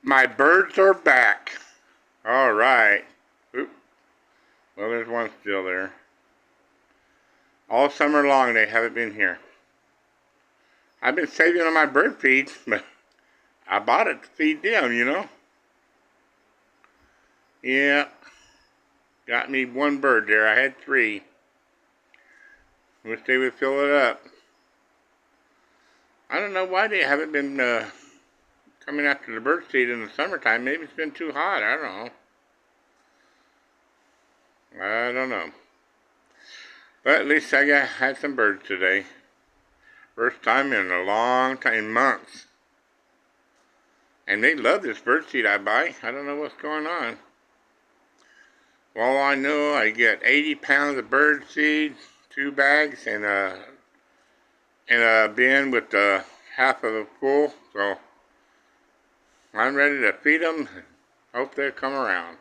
My birds are back. All right. Oop. Well, there's one still there. All summer long they haven't been here. I've been saving on my bird feed, but I bought it to feed them. Yeah. Got me one bird there. I had three. Wish they would fill it up. I don't know why they haven't been coming after the bird seed in the summertime. Maybe it's been too hot. I don't know. I don't know. But at least I had some birds today. First time in a long time, months. And they love this bird seed I buy. I don't know what's going on. Well, I know I get 80 pounds of bird seed, 2 bags, and a bin with half of it full. So I'm ready to feed them. Hope they come around.